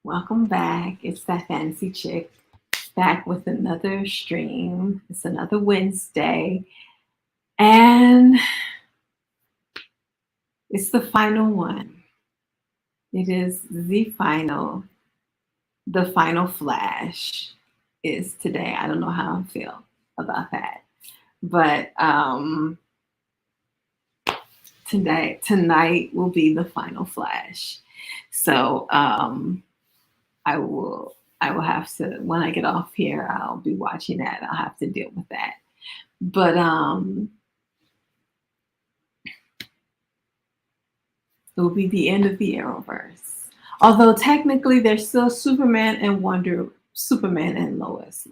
Welcome back. It's that fantasy chick back with another stream. It's another Wednesday, and it's the final one. It is the final. The final flash is today. I don't know how I feel about that, but tonight will be the final flash. So I will have to, when I get off here, I'll be watching that. I'll have to deal with that. But it will be the end of the Arrowverse. Although technically there's still Superman and Superman and Lois.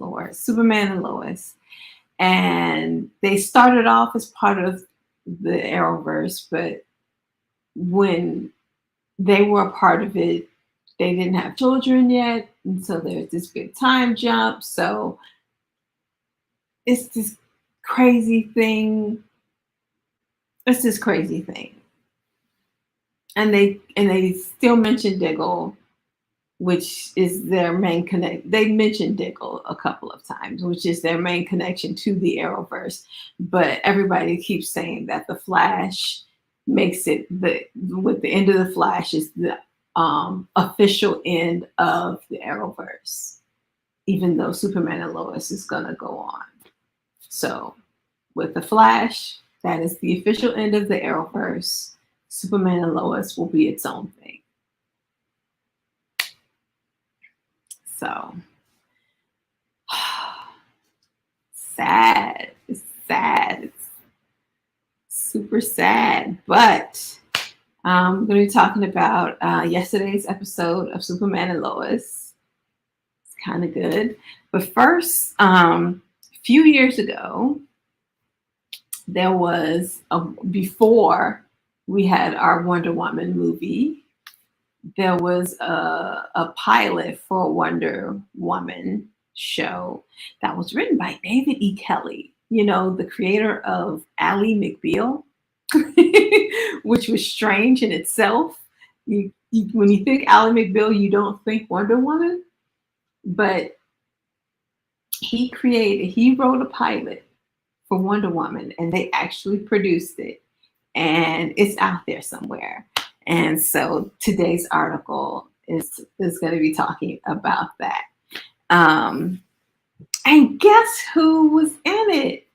And they started off as part of the Arrowverse, but when they were a part of it, they didn't have children yet. And so there's this big time jump. So it's this crazy thing. It's this crazy thing. And they still mention Diggle, which is their main connect. They mentioned Diggle a couple of times, which is their main connection to the Arrowverse. But everybody keeps saying that the Flash makes it with the end of the Flash is the official end of the Arrowverse, even though Superman and Lois is gonna go on. So with the Flash, that is the official end of the Arrowverse. Superman and Lois will be its own thing. So sad. It's sad. It's super sad. But I'm going to be talking about yesterday's episode of Superman and Lois. It's kind of good. But first, a few years ago, there was before we had our Wonder Woman movie, there was a pilot for a Wonder Woman show that was written by David E. Kelly, the creator of Ally McBeal, which was strange in itself. When you think Ally McBeal, you don't think Wonder Woman, but he wrote a pilot for Wonder Woman, and they actually produced it, and it's out there somewhere. And so today's article is going to be talking about that. And guess who was in it?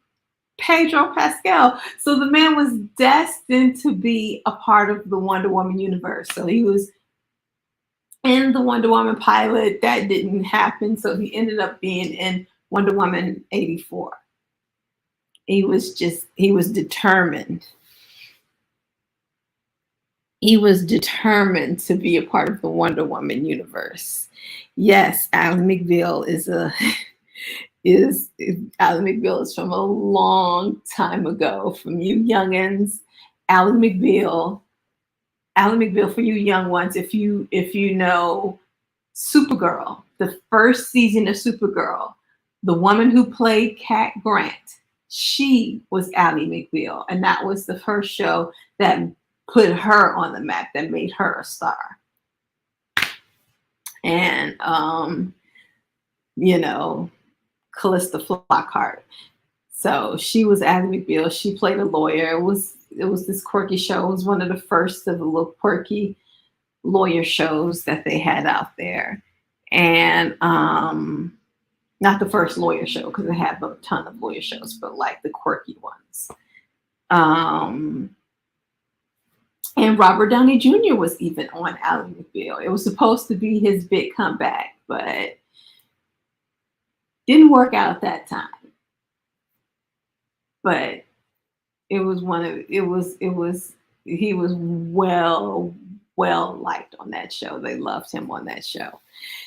Pedro Pascal. So the man was destined to be a part of the Wonder Woman universe. So he was in the Wonder Woman pilot. That didn't happen. So he ended up being in Wonder Woman 84. He was determined. He was determined to be a part of the Wonder Woman universe. Yes, Ally McBeal is Ally McBeal is from a long time ago. From you youngins, Ally McBeal for you young ones. If you know Supergirl, the first season of Supergirl, the woman who played Cat Grant, she was Ally McBeal, and that was the first show that put her on the map, that made her a star. And Callista Flockhart. So she was Ally McBeal. She played a lawyer. It was this quirky show. It was one of the first of the little quirky lawyer shows that they had out there. And not the first lawyer show, because they had a ton of lawyer shows, but like the quirky ones. And Robert Downey Jr. was even on Ally McBeal. It was supposed to be his big comeback, but didn't work out that time. But he was well liked on that show. They loved him on that show.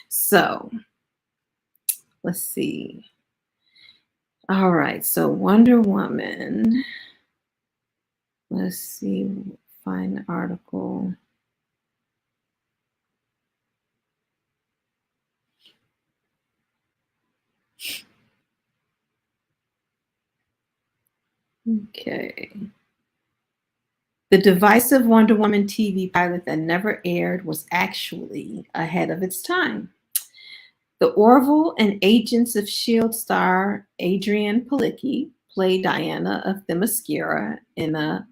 So let's see. All right, so Wonder Woman. Let's see, find the article. Okay. The divisive Wonder Woman TV pilot that never aired was actually ahead of its time. The Orville and Agents of S.H.I.E.L.D. star Adrienne Palicki played Diana of Themyscira in a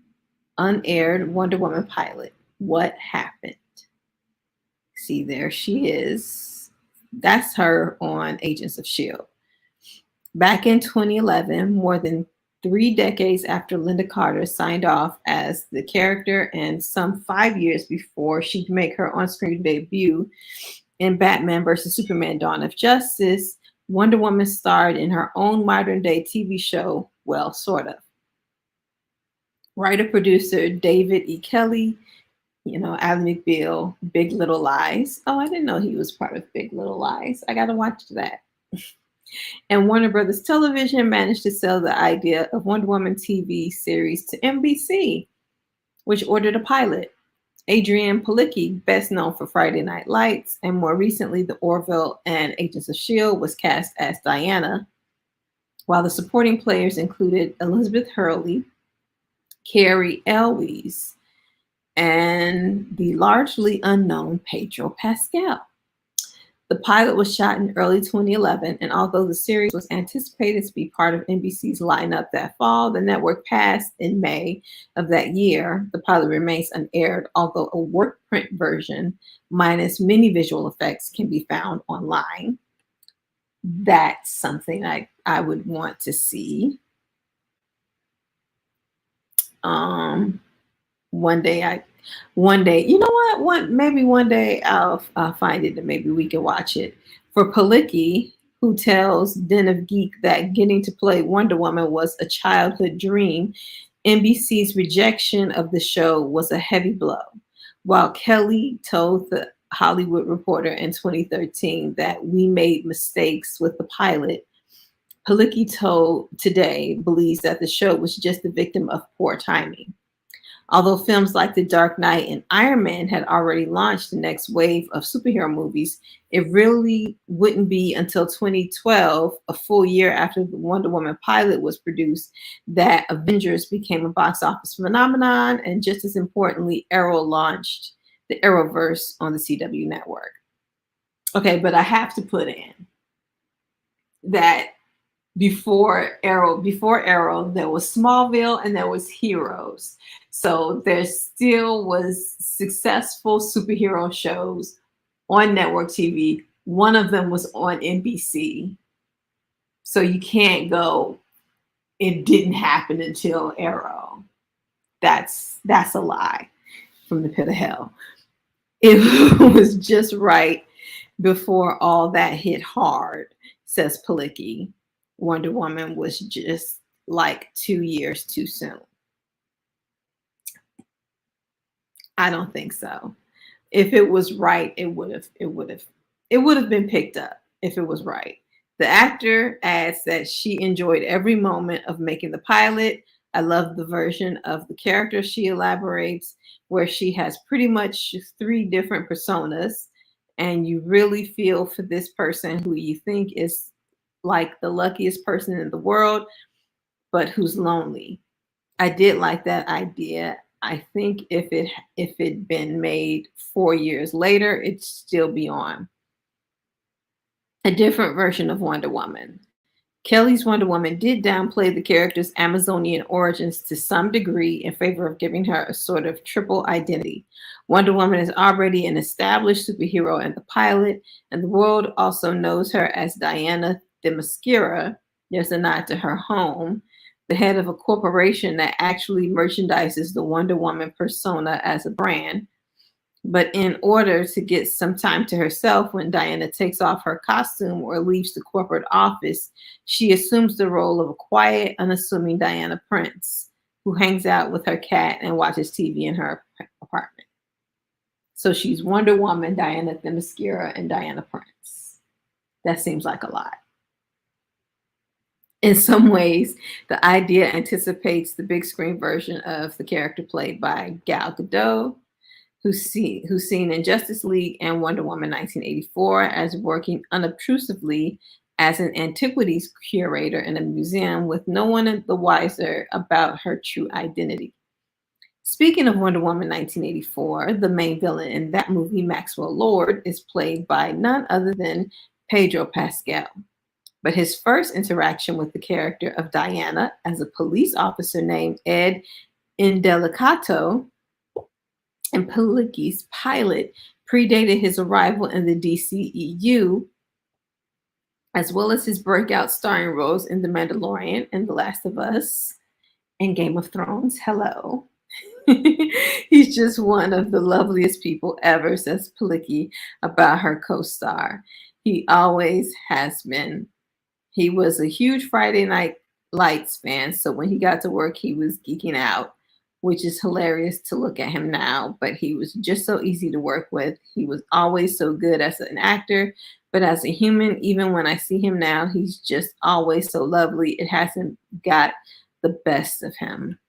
unaired Wonder Woman pilot. What happened? See, there she is. That's her on Agents of S.H.I.E.L.D. Back in 2011, more than 3 decades after Linda Carter signed off as the character, and some 5 years before she'd make her on-screen debut in Batman vs. Superman: Dawn of Justice, Wonder Woman starred in her own modern-day TV show, well, sort of. Writer-producer David E. Kelly, Ally McBeal, Big Little Lies. Oh, I didn't know he was part of Big Little Lies. I got to watch that. And Warner Brothers Television managed to sell the idea of Wonder Woman TV series to NBC, which ordered a pilot. Adrienne Palicki, best known for Friday Night Lights, and more recently The Orville and Agents of S.H.I.E.L.D., was cast as Diana, while the supporting players included Elizabeth Hurley, Carrie Elwes, and the largely unknown Pedro Pascal. The pilot was shot in early 2011, and although the series was anticipated to be part of NBC's lineup that fall, the network passed in May of that year. The pilot remains unaired, although a work print version minus many visual effects can be found online. That's something I would want to see. One day, you know what? Maybe one day I'll find it and maybe we can watch it. For Palicki, who tells Den of Geek that getting to play Wonder Woman was a childhood dream, NBC's rejection of the show was a heavy blow. While Kelly told the Hollywood Reporter in 2013 that we made mistakes with the pilot, Palicki told Today believes that the show was just the victim of poor timing. Although films like The Dark Knight and Iron Man had already launched the next wave of superhero movies, it really wouldn't be until 2012, a full year after the Wonder Woman pilot was produced, that Avengers became a box office phenomenon, and just as importantly, Arrow launched the Arrowverse on the CW network. Okay, but I have to put in that before Arrow, there was Smallville and there was Heroes. So there still was successful superhero shows on network TV. One of them was on NBC. So you can't go, it didn't happen until Arrow. That's a lie from the pit of hell. It was just right before all that hit hard, says Palicki. Wonder Woman was just like 2 years too soon. I don't think so. If it was right, it would have been picked up if it was right. The actor adds that she enjoyed every moment of making the pilot. I love the version of the character, she elaborates, where she has pretty much 3 different personas, and you really feel for this person who you think is like the luckiest person in the world, but who's lonely. I did like that idea. I think if it'd been made 4 years later, it'd still be on. A different version of Wonder Woman. Kelly's Wonder Woman did downplay the character's Amazonian origins to some degree in favor of giving her a sort of triple identity. Wonder Woman is already an established superhero in the pilot, and the world also knows her as Diana Themyscira. There's a nod to her home, the head of a corporation that actually merchandises the Wonder Woman persona as a brand. But in order to get some time to herself when Diana takes off her costume or leaves the corporate office, she assumes the role of a quiet, unassuming Diana Prince who hangs out with her cat and watches TV in her apartment. So she's Wonder Woman, Diana Themyscira, and Diana Prince. That seems like a lot. In some ways, the idea anticipates the big screen version of the character played by Gal Gadot, who's seen in Justice League and Wonder Woman 1984 as working unobtrusively as an antiquities curator in a museum with no one the wiser about her true identity. Speaking of Wonder Woman 1984, the main villain in that movie, Maxwell Lord, is played by none other than Pedro Pascal. But his first interaction with the character of Diana as a police officer named Ed Indelicato and Palicki's pilot predated his arrival in the DCEU, as well as his breakout starring roles in The Mandalorian and The Last of Us and Game of Thrones. Hello. He's just one of the loveliest people ever, says Palicki about her co star. He always has been. He was a huge Friday Night Lights fan, so when he got to work, he was geeking out, which is hilarious to look at him now. But he was just so easy to work with. He was always so good as an actor, but as a human, even when I see him now, he's just always so lovely. It hasn't got the best of him.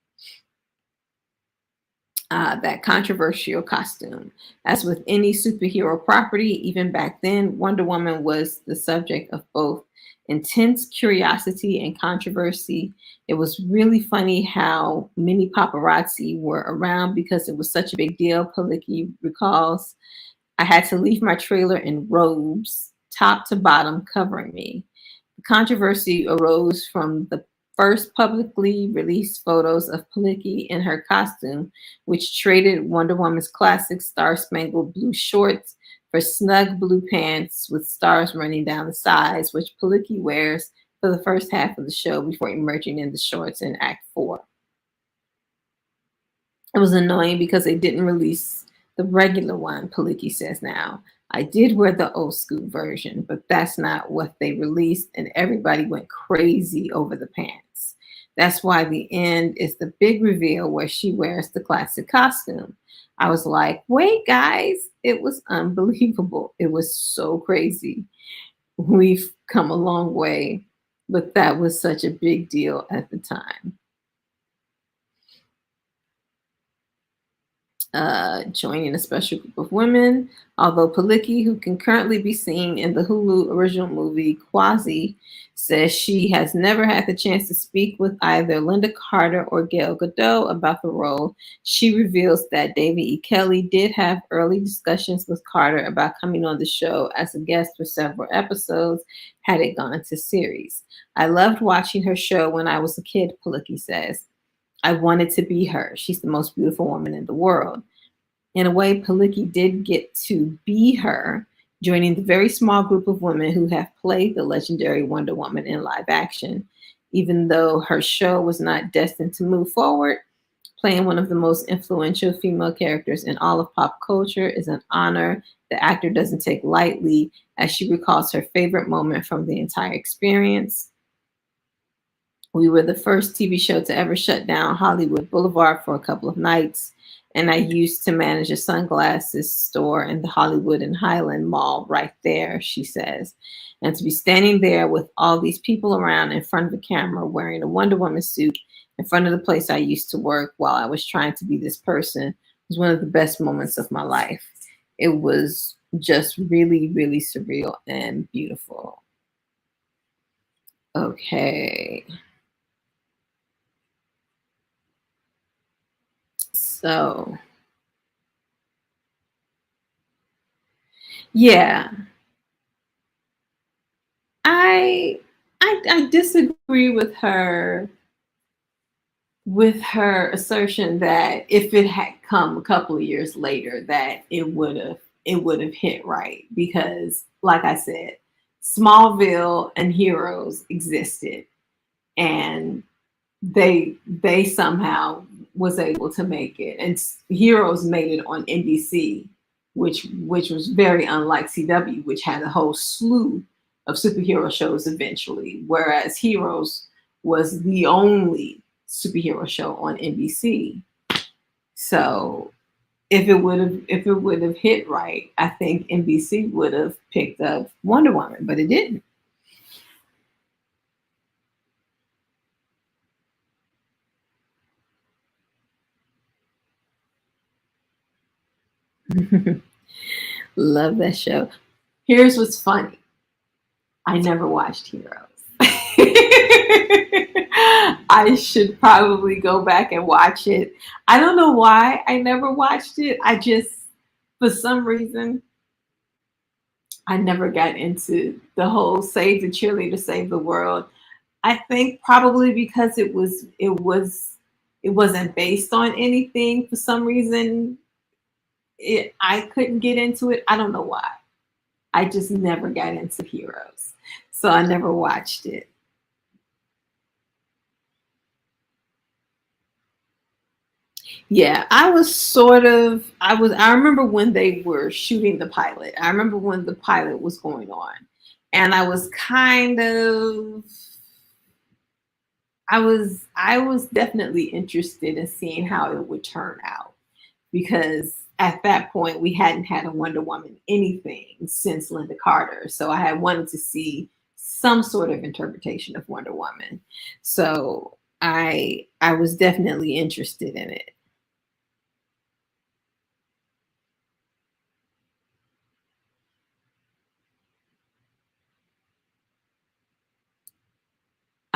That controversial costume. As with any superhero property, even back then, Wonder Woman was the subject of both intense curiosity and controversy. It was really funny how many paparazzi were around because it was such a big deal. Palicki recalls, I had to leave my trailer in robes, top to bottom, covering me. The controversy arose from the first publicly released photos of Palicki in her costume, which traded Wonder Woman's classic star-spangled blue shorts for snug blue pants with stars running down the sides, which Palicki wears for the first half of the show before emerging in the shorts in Act 4. It was annoying because they didn't release the regular one, Palicki says now. I did wear the old school version, but that's not what they released, and everybody went crazy over the pants. That's why the end is the big reveal where she wears the classic costume. I was like, wait, guys, it was unbelievable. It was so crazy. We've come a long way, but that was such a big deal at the time. Joining a special group of women. Although Palicki, who can currently be seen in the Hulu original movie Quasi, says she has never had the chance to speak with either Linda Carter or Gal Gadot about the role, she reveals that David E. Kelley did have early discussions with Carter about coming on the show as a guest for several episodes had it gone to series. I loved watching her show when I was a kid, Palicki says. I wanted to be her. She's the most beautiful woman in the world. In a way, Palicki did get to be her, joining the very small group of women who have played the legendary Wonder Woman in live action. Even though her show was not destined to move forward, playing one of the most influential female characters in all of pop culture is an honor the actor doesn't take lightly, as she recalls her favorite moment from the entire experience. We were the first TV show to ever shut down Hollywood Boulevard for a couple of nights, and I used to manage a sunglasses store in the Hollywood and Highland Mall right there, she says. And to be standing there with all these people around in front of a camera wearing a Wonder Woman suit in front of the place I used to work while I was trying to be this person was one of the best moments of my life. It was just really, really surreal and beautiful. Okay. So, yeah, I I disagree with her assertion that if it had come a couple of years later that it would have hit right, because like I said, Smallville and Heroes existed, and they somehow was able to make it, and Heroes made it on NBC, which was very unlike CW, which had a whole slew of superhero shows eventually, whereas Heroes was the only superhero show on NBC. So if it would have hit right, I think NBC would have picked up Wonder Woman, but it didn't. Love that show. Here's what's funny. I never watched Heroes. I should probably go back and watch it. I don't know why I never watched it. I just, for some reason, I never got into the whole save the cheerleader, save the world. I think probably because it wasn't based on anything for some reason. I couldn't get into it. I don't know why. I just never got into Heroes. So I never watched it. Yeah, I remember when they were shooting the pilot. I remember when the pilot was going on. And I was definitely interested in seeing how it would turn out because at that point we hadn't had a Wonder Woman anything since Linda Carter. So I had wanted to see some sort of interpretation of Wonder Woman. So I was definitely interested in it.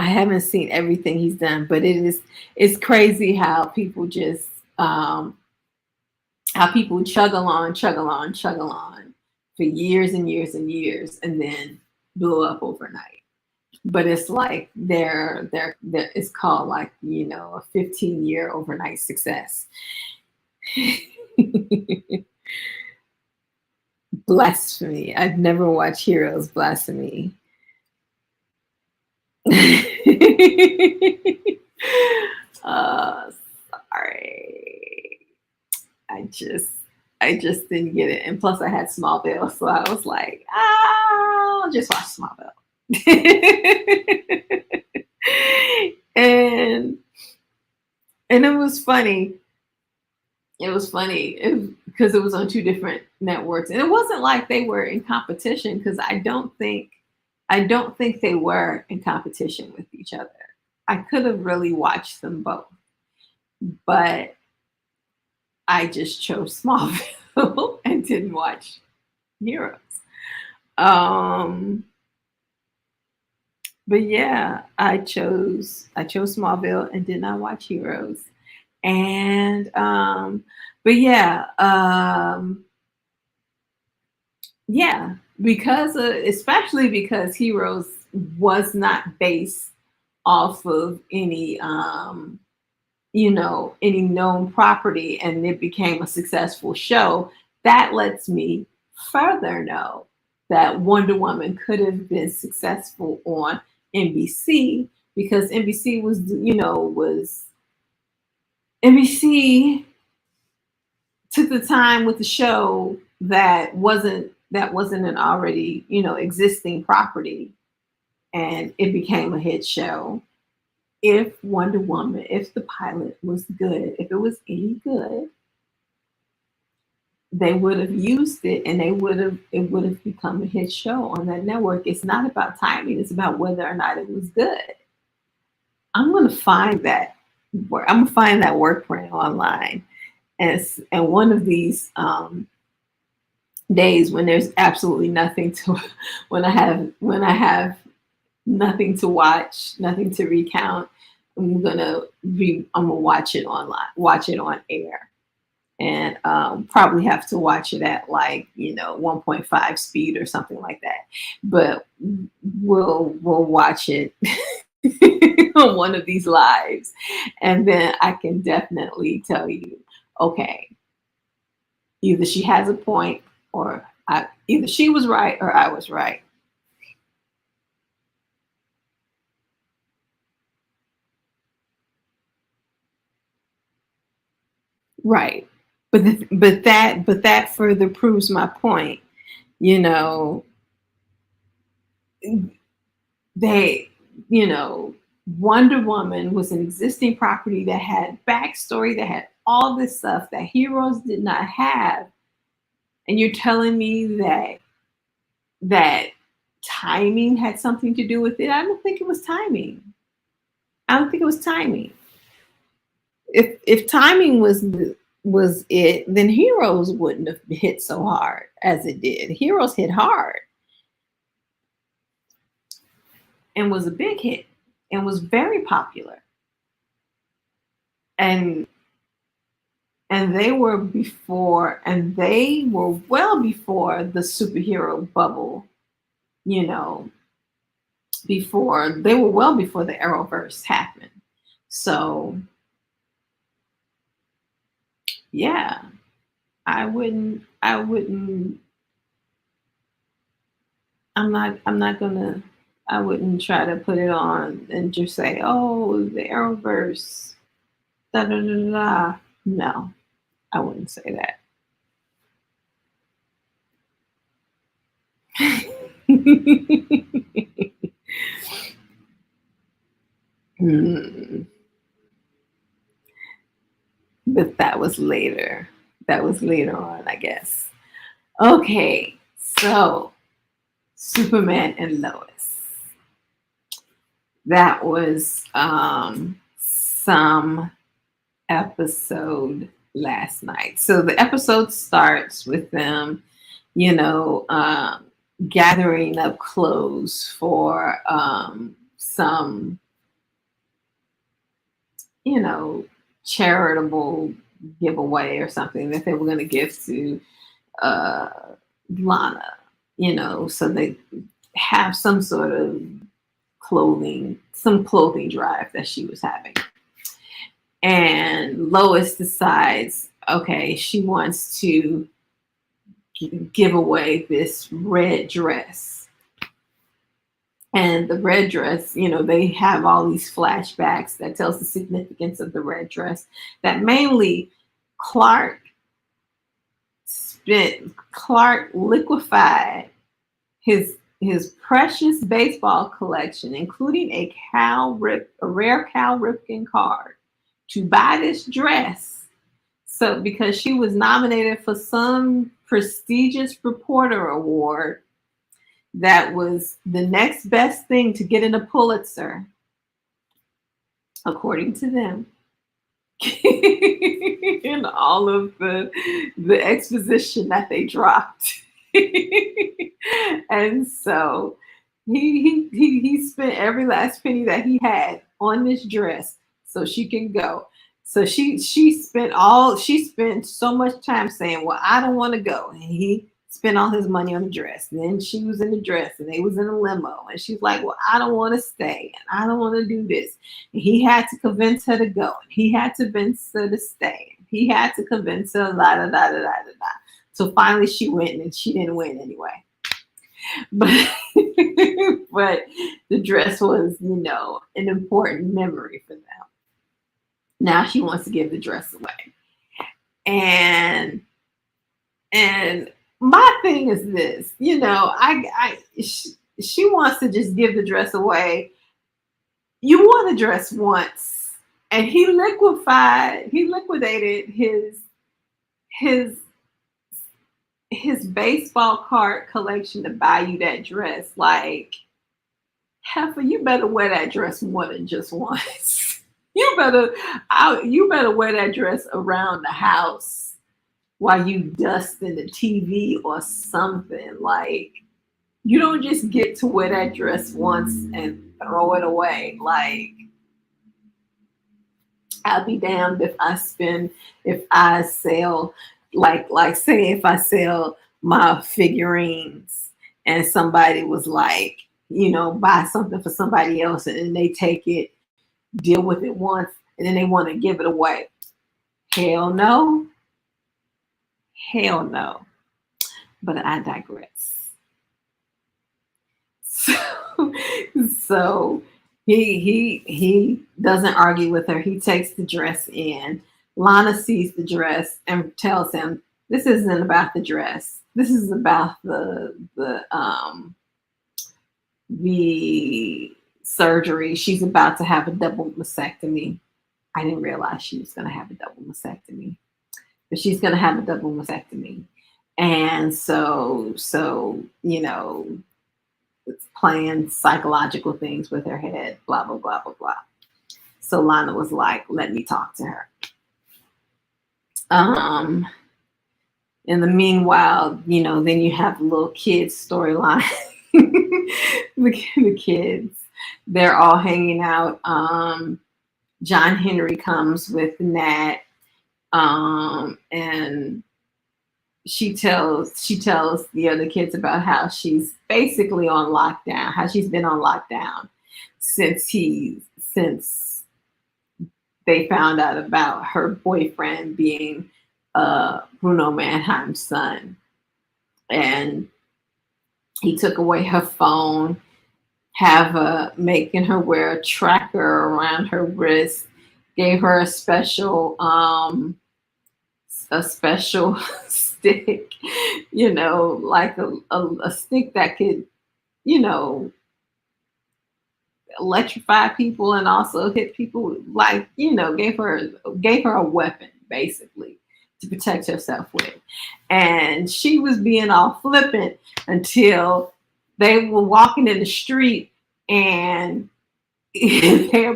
I haven't seen everything he's done, but it's crazy um how people chug along, chug along, chug along for years and years and years and then blow up overnight. But it's like they're it's called like, a 15-year overnight success. Blasphemy. I've never watched Heroes. Blasphemy. uh Sorry. I just I just didn't get it. And plus I had Smallville, so I was like, I'll just watch Smallville. and and it was funny. It was funny because it was on two different networks. And it wasn't like they were in competition because I don't think they were in competition with each other. I could have really watched them both, but I just chose Smallville and didn't watch Heroes. Um, but yeah, I chose Smallville and did not watch Heroes. And but yeah, yeah, because especially because Heroes was not based off of any known property and it became a successful show, that lets me further know that Wonder Woman could have been successful on NBC because NBC took the time with the show that wasn't an already, existing property and it became a hit show. If the pilot was good, if it was any good, they would have used it and it would have become a hit show on that network. It's not about timing, it's about whether or not it was good. I'm gonna find that I'm gonna find that work print online. And one of these days when there's absolutely nothing to when I have nothing to watch, nothing to recount, I'm gonna watch it online, watch it on air, and probably have to watch it at like 1.5 speed or something like that. But we'll watch it on one of these lives, and then I can definitely tell you, okay, either she has a point, or either she was right or I was right. Right. But that further proves my point. You know, they, you know, Wonder Woman was an existing property that had backstory, that had all this stuff that Heroes did not have. And you're telling me that timing had something to do with it? I don't think it was timing. I don't think it was timing. If timing was it, then Heroes wouldn't have hit so hard as it did. Heroes hit hard and was a big hit. and was very popular. And they were well before the superhero bubble, you know, before they were well before the Arrowverse happened. So yeah, I wouldn't I'm not gonna I wouldn't try to put it on and just say, oh, the Arrowverse, da da da da. Da. No, I wouldn't say that. Hmm, but that was later. That was later on, I guess. Okay, so Superman and Lois. That was some episode last night. So the episode starts with them, you know, gathering up clothes for some, you know, charitable giveaway or something that they were going to give to uh, Lana, you know, so they have some sort of some clothing drive that she was having. And Lois decides, okay, she wants to give away this red dress. And the red dress, you know, they have all these flashbacks that tells the significance of the red dress. That mainly Clark Clark liquefied his precious baseball collection, including a rare Cal Ripken card, to buy this dress. So because she was nominated for some prestigious reporter award that was the next best thing to get in a Pulitzer, according to them. In all of the exposition that they dropped. And so he spent every last penny that he had on this dress so she can go. So she spent so much time saying, well, I don't want to go. And he spent all his money on the dress. And then she was in the dress and they was in a limo. And she's like, well, I don't want to stay and I don't want to do this. And he had to convince her to go. And he had to convince her to stay. He had to convince her, la da da da da da da. So finally she went and she didn't win anyway. But but the dress was, you know, an important memory for them. Now she wants to give the dress away. And and my thing is this, you know, she wants to just give the dress away. You wore the dress once, and he liquidated his his baseball card collection to buy you that dress. Like, heifer, you better wear that dress more than just once. You better wear that dress around the house while you dusting the TV or something. Like, you don't just get to wear that dress once and throw it away. Like, I'll be damned if I sell, like say if I sell my figurines and somebody was like, you know, buy something for somebody else and then they take it, deal with it once, and then they want to give it away. Hell no. Hell no. But I digress. So, so he doesn't argue with her. He takes the dress in. Lana sees the dress and tells him, "This isn't about the dress. This is about the surgery. She's about to have a double mastectomy." I didn't realize she was going to have a double mastectomy, but she's going to have a double mastectomy, and so you know, it's playing psychological things with her head, blah, blah, blah, blah, blah. So Lana was like, let me talk to her. Um, in the meanwhile, you know, then you have the little kids storyline. The kids. they're all hanging out. John Henry comes with Nat, and she tells the other kids about how she's basically on lockdown, how she's been on lockdown since they found out about her boyfriend being Bruno Mannheim's son, and he took away her phone, making her wear a tracker around her wrist, gave her a special stick, like a stick that could, you know, electrify people and also hit people, like, gave her a weapon basically to protect herself with. And she was being all flippant until they were walking in the street, and they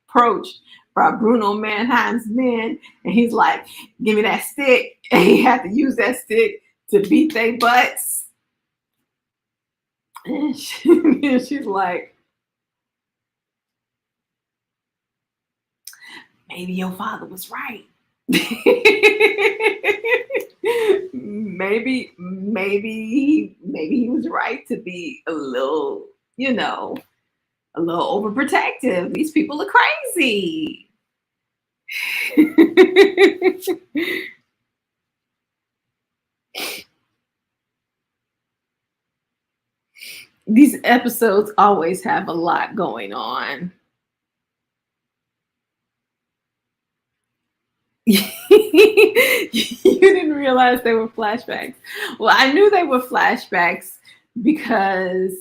approached by Bruno Mannheim's men, and he's like, "Give me that stick," and he had to use that stick to beat their butts. And she's like, maybe your father was right. maybe he was right to be a little overprotective. These people are crazy. These episodes always have a lot going on. You didn't realize they were flashbacks. Well, I knew they were flashbacks because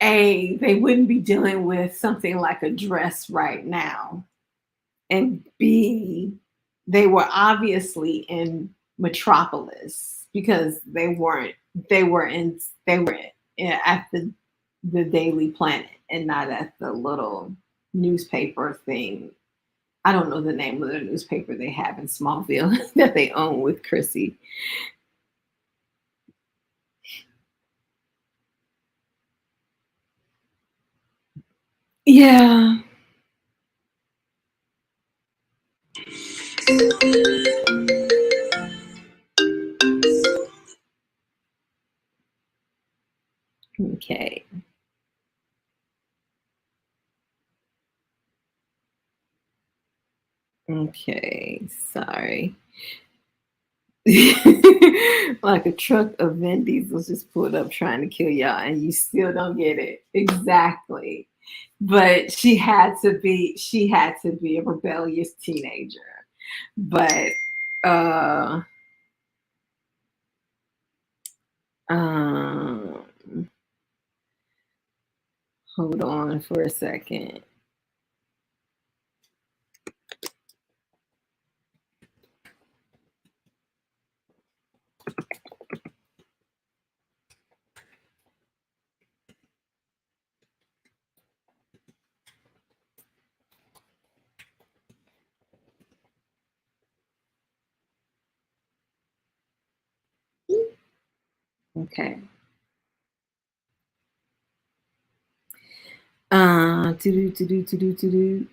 A, they wouldn't be dealing with something like a dress right now. And B, they were obviously in Metropolis because they were at the Daily Planet and not at the little newspaper thing. I don't know the name of the newspaper they have in Smallville that they own with Chrissy. Yeah. Okay. Okay. Sorry. Like a truck of Vin Diesels just pulled up trying to kill y'all, and you still don't get it. Exactly. But she had to be a rebellious teenager. But uh um hold on for a second. Okay. To do to do to do to do.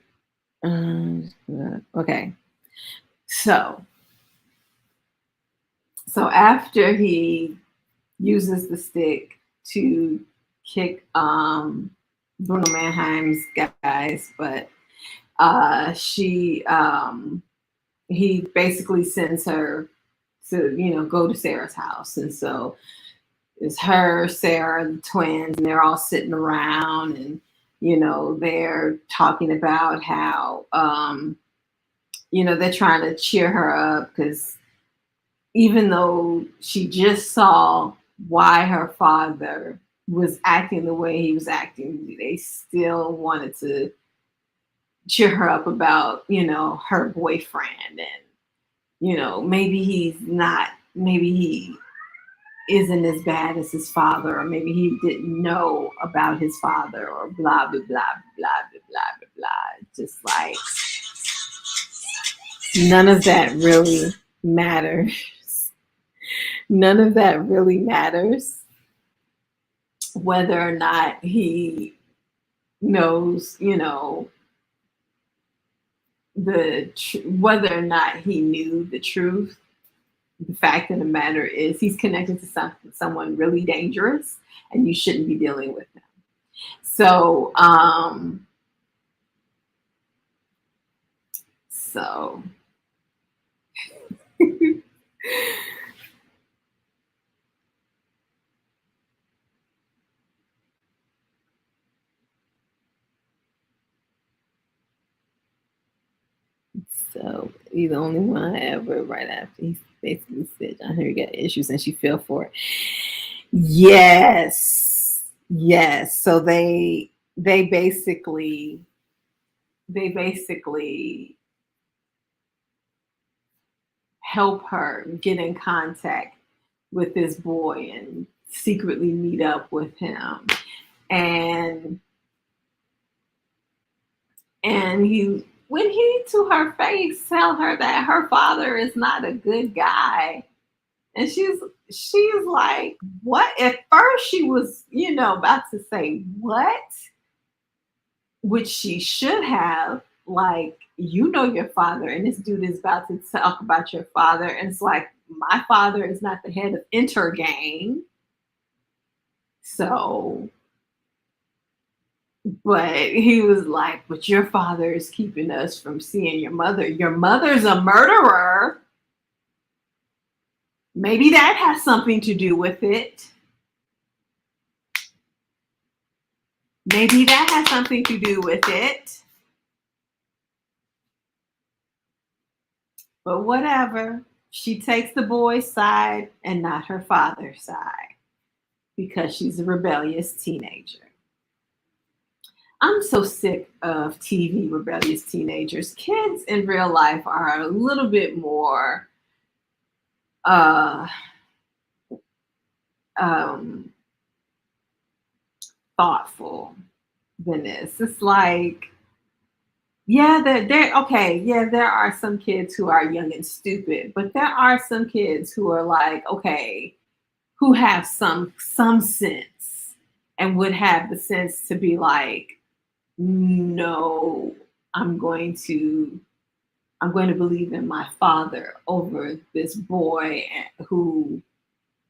Okay. So after he uses the stick to kick Bruno Mannheim's guys, but she he basically sends her to go to Sarah's house, and so it's her, Sarah, the twins, and they're all sitting around, and they're talking about how they're trying to cheer her up because even though she just saw why her father was acting the way he was acting, they still wanted to cheer her up about, her boyfriend. And, maybe he's not, maybe he isn't as bad as his father, or maybe he didn't know about his father, or blah, blah, blah, blah, blah, blah, blah, blah. Just like none of that really matters. None of that really matters. Whether or not he knows, whether or not he knew the truth. The fact of the matter is, he's connected to someone really dangerous, and you shouldn't be dealing with them. So, so So he's the only one I ever right after he basically said, I heard you got issues and she fell for it. Yes. Yes. So they basically they basically help her get in contact with this boy and secretly meet up with him. And he when he to her face tell her that her father is not a good guy. And she's like, what? At first she was, about to say what? Which she should have, like, your father, and this dude is about to talk about your father, and it's like, my father is not the head of Intergang. So, but he was like, but your father is keeping us from seeing your mother. Your mother's a murderer. Maybe that has something to do with it. Maybe that has something to do with it. But whatever. She takes the boy's side and not her father's side because she's a rebellious teenager. I'm so sick of TV rebellious teenagers. Kids in real life are a little bit more uh, um, thoughtful than this. It's like, yeah, they're okay. Yeah, there are some kids who are young and stupid, but there are some kids who are like, okay, who have some sense and would have the sense to be like, no, I'm going to believe in my father over this boy who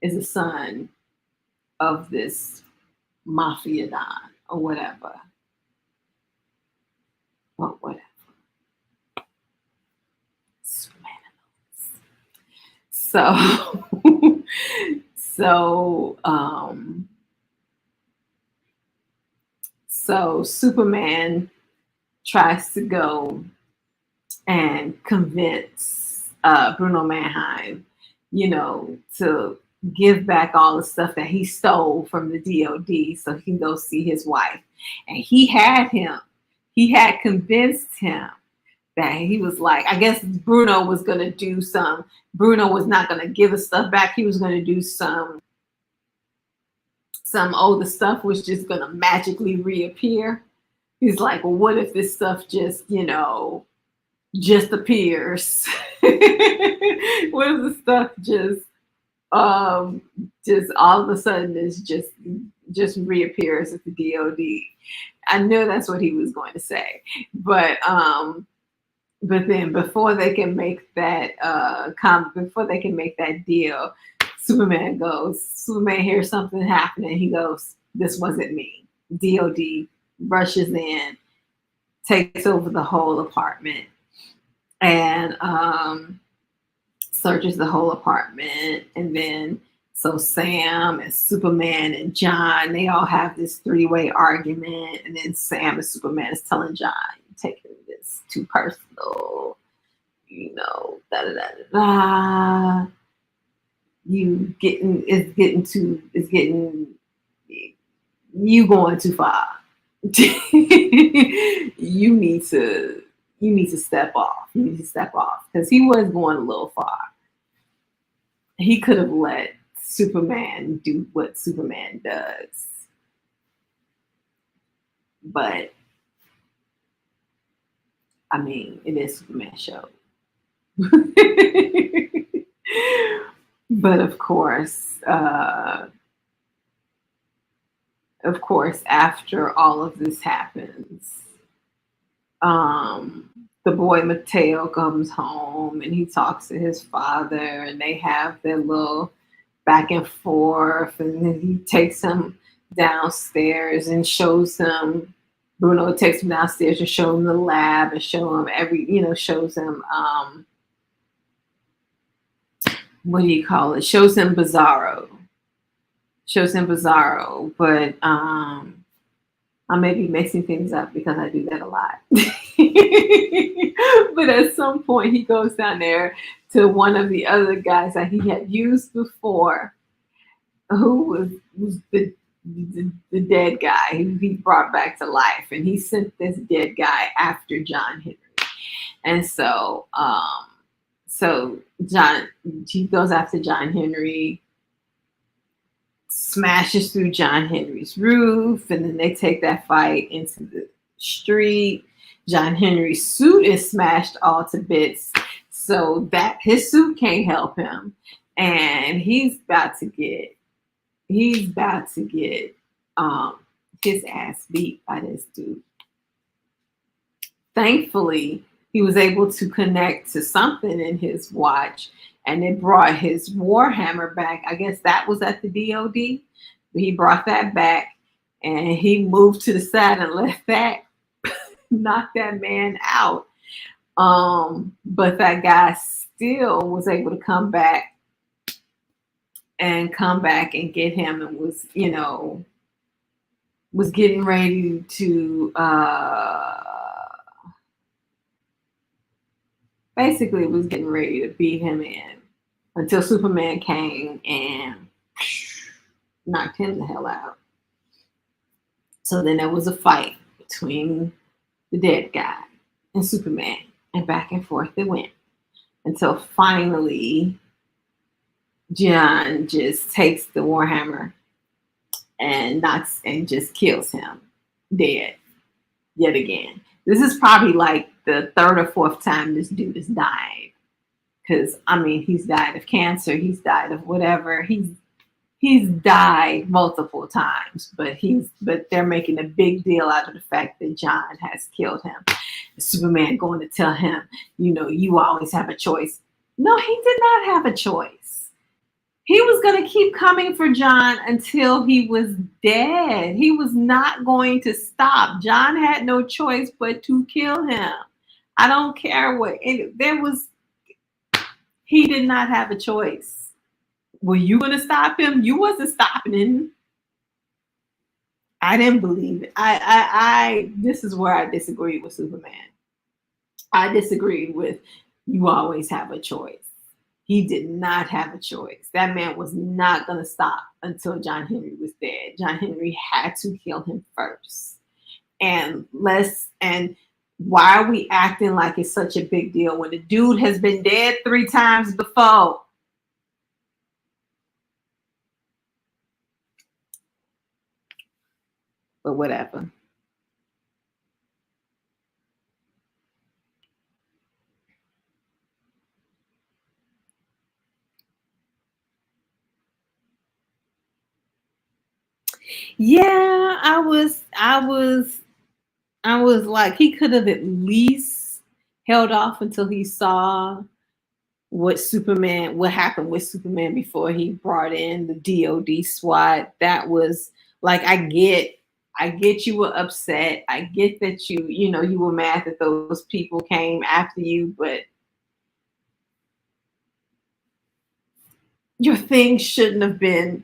is a son of this mafia don or whatever. But whatever. So so so Superman tries to go and convince Bruno Mannheim, to give back all the stuff that he stole from the DOD so he can go see his wife. And he had convinced him that he was like, I guess Bruno was going to do Bruno was not going to give the stuff back. He was going to do the stuff was just going to magically reappear. He's like, well, what if this stuff just appears? What if the stuff just all of a sudden is just reappears at the DOD? I knew that's what he was going to say, but then before they can make that deal, Superman hears something happening. He goes, this wasn't me. DOD rushes in, takes over the whole apartment, and searches the whole apartment. And then so Sam and Superman and John, they all have this three-way argument. And then Sam and Superman is telling John, you're taking this too personal, da da da da. You going too far. you need to step off. You need to step off because he was going a little far. He could have let Superman do what Superman does, but I mean, it is Superman show. But of course, of course, after all of this happens, the boy Mateo comes home and he talks to his father, and they have their little back and forth, and then he takes him downstairs and shows him. Bruno takes him downstairs and show him the lab and show him shows him what do you call it? Shows him Bizarro. Shows him Bizarro, but I may be mixing things up because I do that a lot. But at some point, he goes down there to one of the other guys that he had used before, who was the dead guy who he brought back to life, and he sent this dead guy after John Henry. And so John he goes after John Henry, smashes through John Henry's roof, and then they take that fight into the street. John Henry's suit is smashed all to bits, so that his suit can't help him, and he's about to get his ass beat by this dude. Thankfully, he was able to connect to something in his watch, and it brought his Warhammer back. I guess that was at the DOD. He brought that back, and he moved to the side and let that knock that man out. But that guy still was able to come back and get him, and was getting ready to basically was getting ready to beat him in until Superman came and knocked him the hell out. So then there was a fight between the dead guy and Superman, and back and forth they went until finally John just takes the Warhammer and just kills him dead yet again. This is probably like the third or fourth time this dude has died. Because he's died of cancer, he's died of whatever, he's died multiple times, but they're making a big deal out of the fact that John has killed him. Superman going to tell him, you always have a choice. No, he did not have a choice. He was going to keep coming for John until he was dead. He was not going to stop. John had no choice but to kill him. I don't care what he did not have a choice. Were you going to stop him? You wasn't stopping him. I didn't believe it. This is where I disagreed with Superman. I disagreed with you always have a choice. He did not have a choice. That man was not going to stop until John Henry was dead. John Henry had to kill him first. And why are we acting like it's such a big deal when the dude has been dead 3 times before? But whatever. Yeah, I was like, he could have at least held off until he saw what happened with Superman before he brought in the DOD SWAT. That was like, I get you were upset. I get that you were mad that those people came after you, but your thing shouldn't have been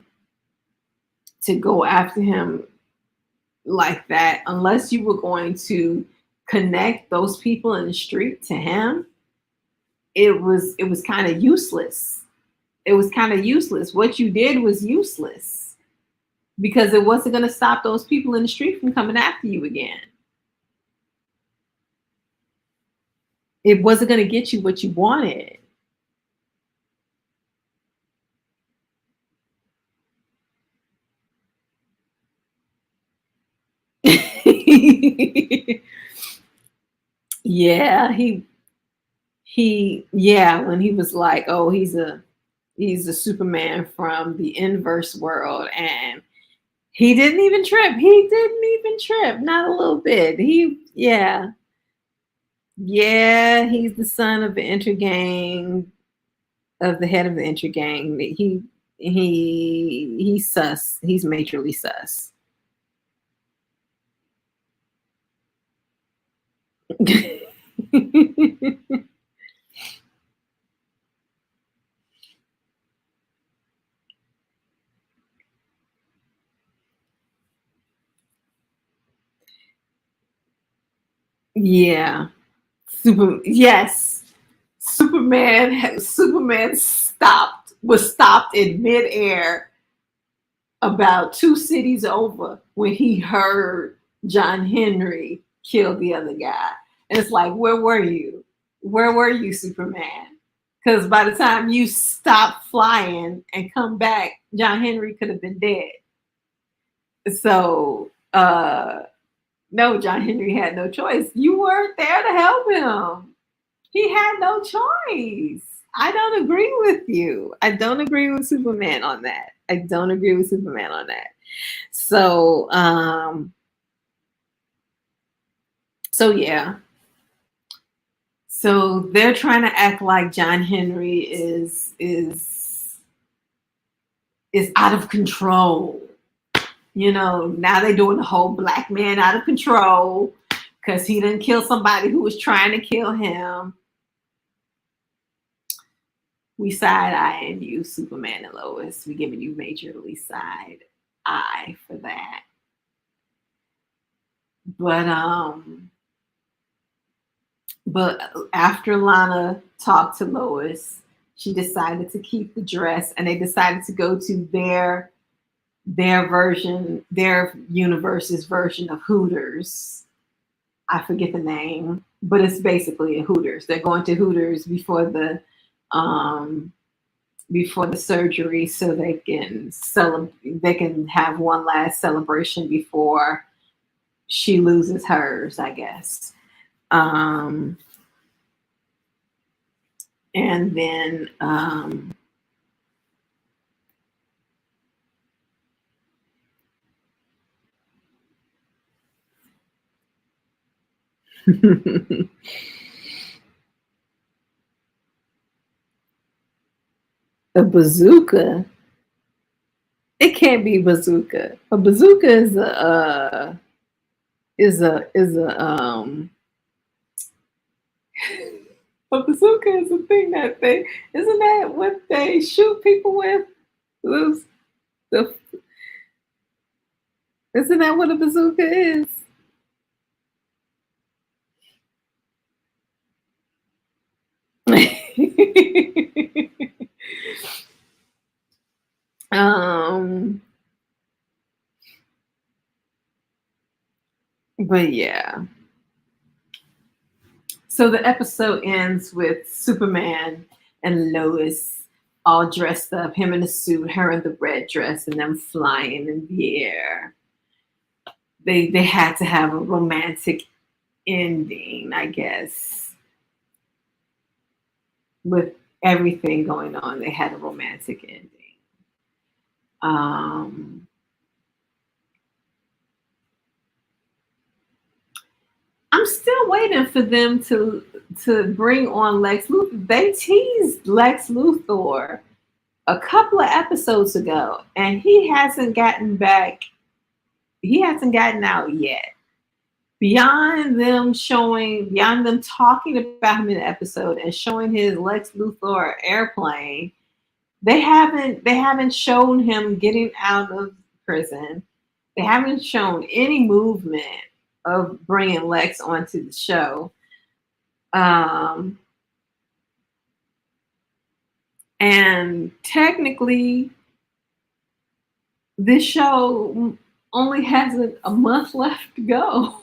to go after him like that unless you were going to connect those people in the street to him. It was kind of useless. It was kind of useless. What you did was useless because it wasn't going to stop those people in the street from coming after you again. It wasn't going to get you what you wanted. Yeah, when he was like, oh, he's a Superman from the inverse world, and He didn't even trip. He didn't even trip. Not a little bit. Yeah. Yeah, he's the son of the intergang, of the head of the intergang. He's sus. He's majorly sus. Yeah. Yes. Superman was stopped in midair about two cities over when he heard John Henry kill the other guy. And it's like, where were you? Where were you, Superman? Because by the time you stop flying and come back, John Henry could have been dead. So, no, John Henry had no choice. You weren't there to help him. He had no choice. I don't agree with you. I don't agree with Superman on that. I don't agree with Superman on that. So, so yeah. So they're trying to act like John Henry is out of control. You know, now they're doing the whole black man out of control because he didn't kill somebody who was trying to kill him. We side eyeing you, Superman and Lois. We giving you majorly side eye for that. But after Lana talked to Lois, she decided to keep the dress, and they decided to go to their universe's version of Hooters. I forget the name, but it's basically a Hooters. They're going to Hooters before the surgery so they can have one last celebration before she loses hers, I guess. And then a bazooka. It can't be bazooka. A bazooka is a bazooka is a thing that they isn't that what they shoot people with? Those the Isn't that what a bazooka is? um but yeah. So the episode ends with Superman and Lois all dressed up, him in a suit, her in the red dress, and them flying in the air. They had to have a romantic ending, I guess. With everything going on, they had a romantic ending. Um, I'm still waiting for them to bring on Lex Luthor. They teased Lex Luthor a couple of episodes ago, and he hasn't gotten back. He hasn't gotten out yet. Beyond them talking about him in the episode and showing his Lex Luthor airplane, they haven't shown him getting out of prison. They haven't shown any movement of bringing Lex onto the show. Um, and technically, this show only has a month left to go.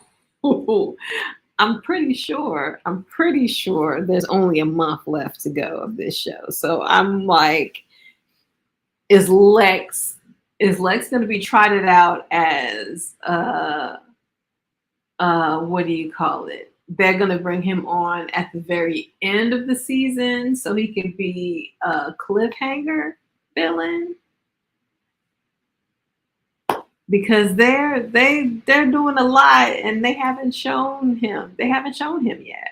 I'm pretty sure. I'm pretty sure there's only a month left to go of this show. So I'm like, is Lex going to be trotted out as what do you call it? They're going to bring him on at the very end of the season so he can be a cliffhanger villain. because they're doing a lot and they haven't shown him. They haven't shown him yet.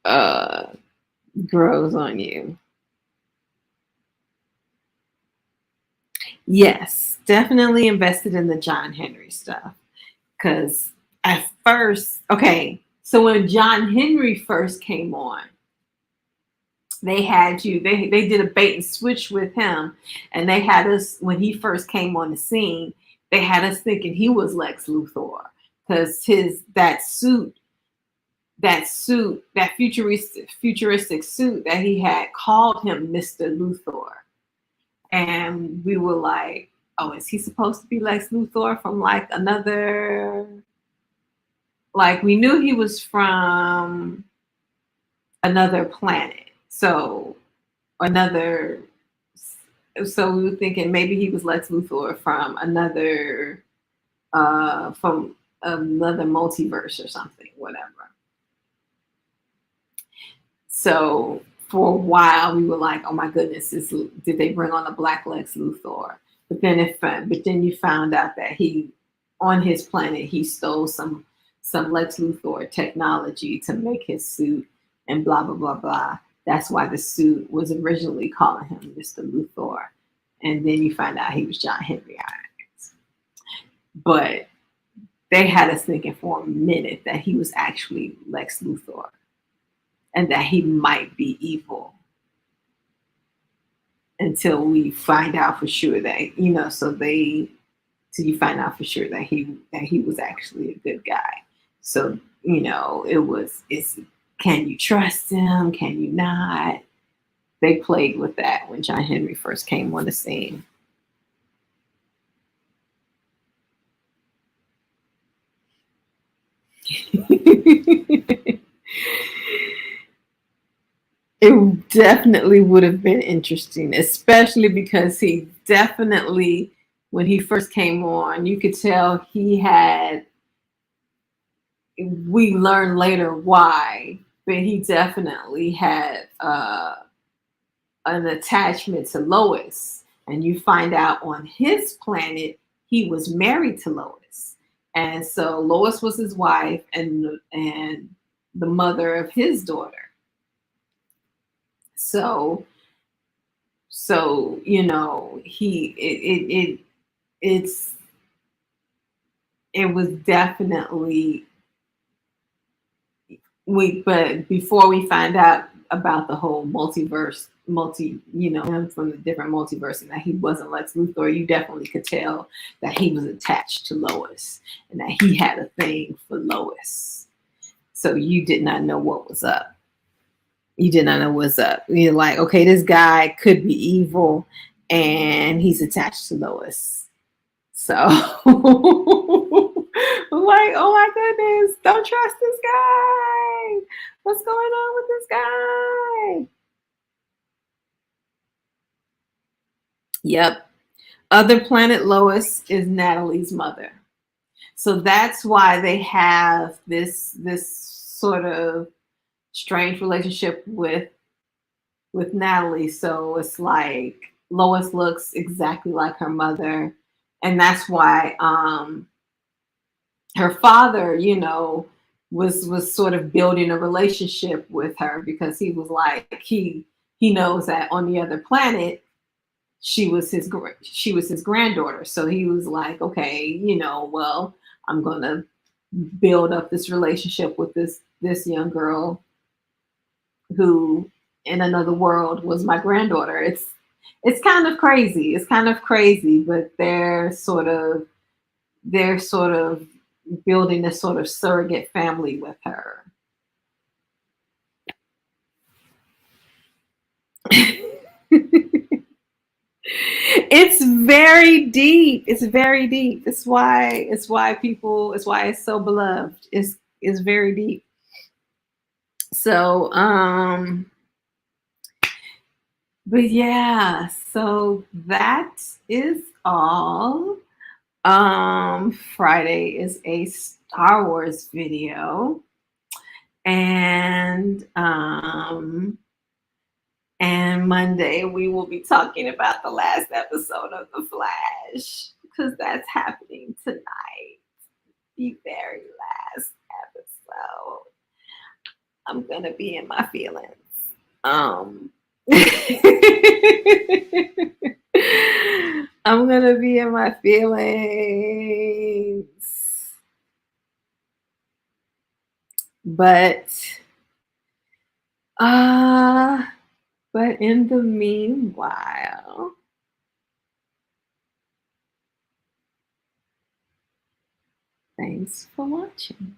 uh Grows on you. Yes, definitely invested in the John Henry stuff. Because at first, okay, so when John Henry first came on, they did a bait and switch with him, and they had us when he first came on the scene. They had us thinking he was Lex Luthor because his that futuristic suit that he had called him Mr. Luthor, and we were like, oh, is he supposed to be Lex Luthor from like another? Like we knew he was from another planet, another. So we were thinking maybe he was Lex Luthor from another multiverse or something, whatever. So for a while we were like, oh my goodness, did they bring on a black Lex Luthor? But then you found out that he on his planet he stole some Lex Luthor technology to make his suit and blah blah blah blah. That's why the suit was originally calling him Mr. Luthor. And then you find out he was John Henry Irons. But they had us thinking for a minute that he was actually Lex Luthor and that he might be evil until we find out for sure that, till you find out for sure that he was actually a good guy. So, it's can you trust him? Can you not? They played with that when John Henry first came on the scene. It definitely would have been interesting, especially because he definitely, when he first came on, you could tell he had, we learned later why, but he definitely had an attachment to Lois. And you find out on his planet, he was married to Lois. And so Lois was his wife and the mother of his daughter. So it's it was definitely but before we find out about the whole him from the different multiverse and that he wasn't Lex Luthor, you definitely could tell that he was attached to Lois and that he had a thing for Lois. So you did not know what was up. You did not know what's up. You're like, okay, this guy could be evil and he's attached to Lois. So I'm like, oh my goodness, don't trust this guy. What's going on with this guy? Yep. Other planet Lois is Natalie's mother. So that's why they have this sort of strange relationship with Natalie. So it's like Lois looks exactly like her mother. And that's why her father, was sort of building a relationship with her because he was like he knows that on the other planet she was his granddaughter. So he was like, okay, well, I'm gonna build up this relationship with this young girl who in another world was my granddaughter. It's kind of crazy. It's kind of crazy, but they're sort of building this sort of surrogate family with her. It's very deep. It's very deep. It's why it's so beloved. It's very deep. So but yeah, so that is all Friday is a Star Wars video. And Monday we will be talking about the last episode of The Flash because that's happening tonight. The very last episode. I'm gonna be in my feelings. Um I'm gonna be in my feelings. But uh but in the meanwhile, thanks for watching.